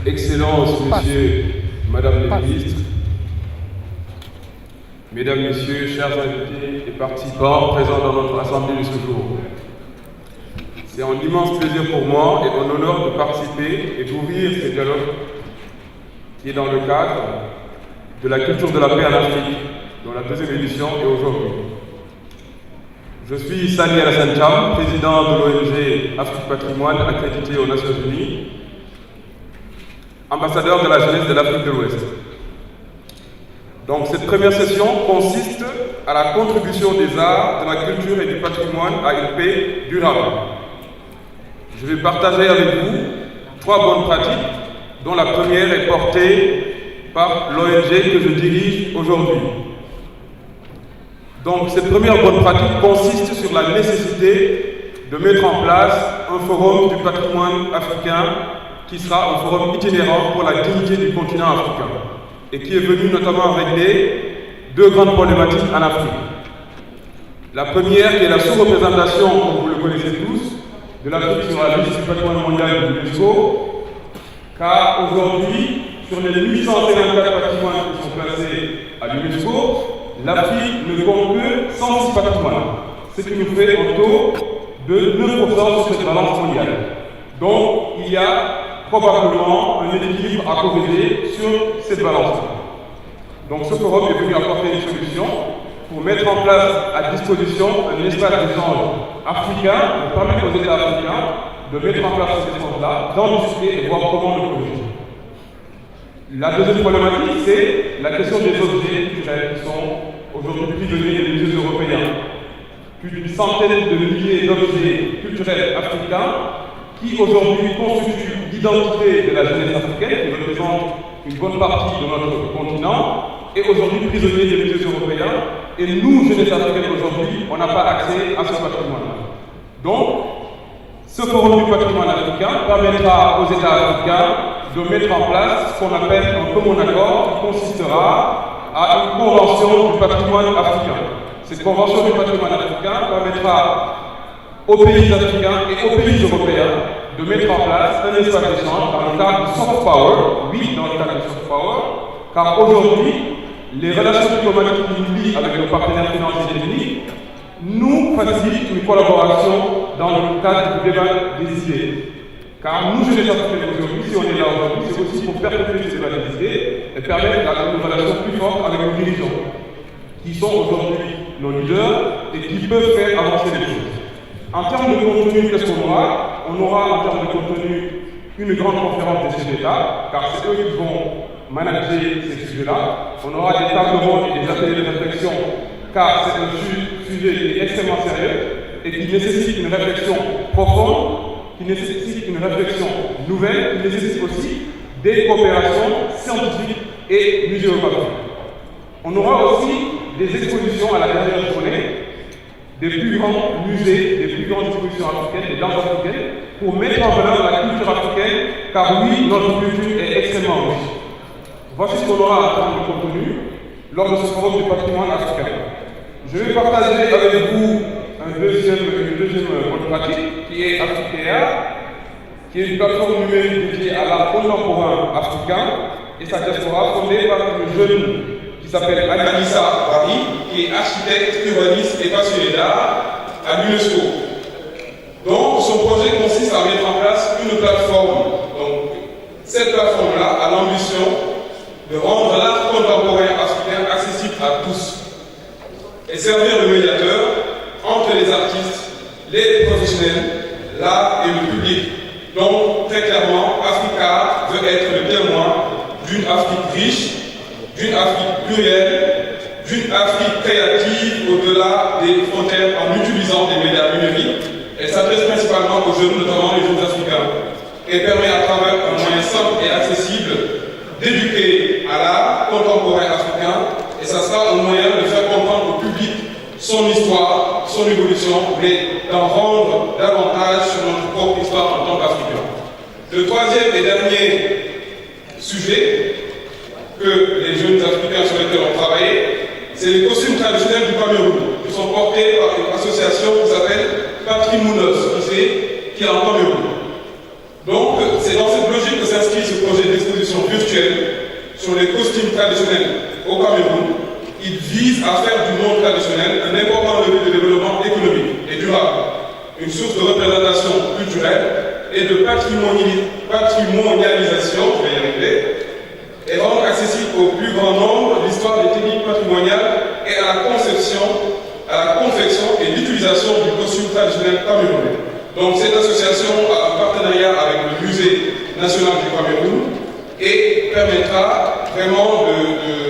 Excellences, Messieurs, Madame les ministres, Mesdames, Messieurs, chers invités et participants présents dans notre assemblée de ce jour. C'est un immense plaisir pour moi et un honneur de participer et d'ouvrir ce dialogue qui est dans le cadre de la culture de la paix en Afrique, dont la deuxième édition est aujourd'hui. Je suis Sani Alassane Cham, président de l'ONG Afrique Patrimoine, accrédité aux Nations Unies, ambassadeur de la jeunesse de l'Afrique de l'Ouest. Donc cette première session consiste à la contribution des arts, de la culture et du patrimoine à une paix durable. Je vais partager avec vous 3 bonnes pratiques, dont la première est portée par l'ONG que je dirige aujourd'hui. Donc cette première bonne pratique consiste sur la nécessité de mettre en place un forum du patrimoine africain qui sera un forum itinérant pour la dignité du continent africain et qui est venu notamment régler 2 grandes problématiques en Afrique. La première qui est la sous-représentation, comme vous le connaissez tous, de l'Afrique sur la liste du patrimoine mondial de l'UNESCO, car aujourd'hui, sur les 854 patrimoines qui sont placés à l'UNESCO, l'Afrique ne compte que 106 patrimoines, ce qui nous fait un taux de 9% sur cette balance mondiale. Donc, il y a probablement un équilibre à corriger sur cette balance. Donc, ce forum est venu apporter une solution pour mettre en place à disposition un espace d'échange africain, pour permettre aux États africains de mettre en place cet échange-là, d'en discuter et voir comment le corriger. La deuxième problématique, c'est la question des objets culturels qui sont aujourd'hui prisonniers des musées européens. Plus d'une centaine de milliers d'objets culturels africains qui aujourd'hui constituent l'identité de la jeunesse africaine, qui représente une bonne partie de notre continent, et aujourd'hui prisonniers des musées européens. Et nous, jeunesse africaine aujourd'hui, on n'a pas accès à ce patrimoine-là. Donc, ce forum du patrimoine africain permettra aux États africains de mettre en place ce qu'on appelle un commun accord qui consistera à une convention du patrimoine africain. Cette convention du patrimoine africain permettra aux pays africains et aux pays européens de mettre en place un espace d'échange dans le cadre du soft power, oui, dans le cadre du soft power, car aujourd'hui, les relations diplomatiques qui nous lient avec nos partenaires financiers techniques nous facilitent une collaboration dans le cadre du débat des idées. Car nous, jeunesse africaine aujourd'hui, si on est là aujourd'hui, c'est aussi pour perpétuer ce débat des idées et permettre une relation plus forte avec nos dirigeants, qui sont aujourd'hui nos leaders et qui peuvent faire avancer les choses. En termes de contenu, qu'est-ce qu'on aura? On aura en termes de contenu une grande conférence des chefs d'État, car c'est eux qui vont manager ces sujets-là. On aura des tables rondes et des ateliers de réflexion, car c'est un sujet qui est extrêmement sérieux et qui nécessite une réflexion profonde, qui nécessite une réflexion nouvelle, qui nécessite aussi des coopérations scientifiques et muséographiques. On aura aussi des expositions à la dernière journée, des plus grands musées, des plus grandes expositions africaines, des langues africaines, pour mettre en valeur la culture africaine, car oui, notre culture est extrêmement riche. Voici ce qu'on aura en termes de contenu lors de ce forum du patrimoine africain. Je vais partager avec vous une deuxième bonne pratique qui est Africaia, qui est une plateforme numérique dédiée à l'art contemporain africain et sa diaspora fondée par une jeune qui s'appelle Anissa Bari, qui est architecte, urbaniste et passionnée d'art à l'UNESCO. Donc son projet consiste à mettre en place une plateforme. Donc cette plateforme-là a l'ambition de rendre l'art contemporain africain accessible à tous et servir de médiateur entre les artistes, les professionnels, l'art et le public. Donc, très clairement, Africa veut être le témoin d'une Afrique riche, d'une Afrique plurielle, d'une Afrique créative au-delà des frontières en utilisant des médias numériques. Elle s'adresse principalement aux jeunes, notamment les jeunes africains, et permet à travers un moyen simple et accessible d'éduquer à l'art contemporain africain, et ça sera un moyen de faire comprendre au public son histoire, son évolution, mais d'en rendre davantage sur notre propre histoire en tant qu'Africain. Le troisième et dernier sujet que les jeunes Africains sur lesquels on travaille, c'est les costumes traditionnels du Cameroun, qui sont portés par une association qui s'appelle Patrimounos, qui est en Cameroun. costumes traditionnels au Cameroun, il vise à faire du monde traditionnel un important levier de développement économique et durable, une source de représentation culturelle et de patrimonialisation, je vais y arriver, et rendre accessible au plus grand nombre l'histoire des techniques patrimoniales et à la conception, à la confection et l'utilisation du costume traditionnel camerounais. Donc cette association a un partenariat avec le Musée national du Cameroun et permettra vraiment de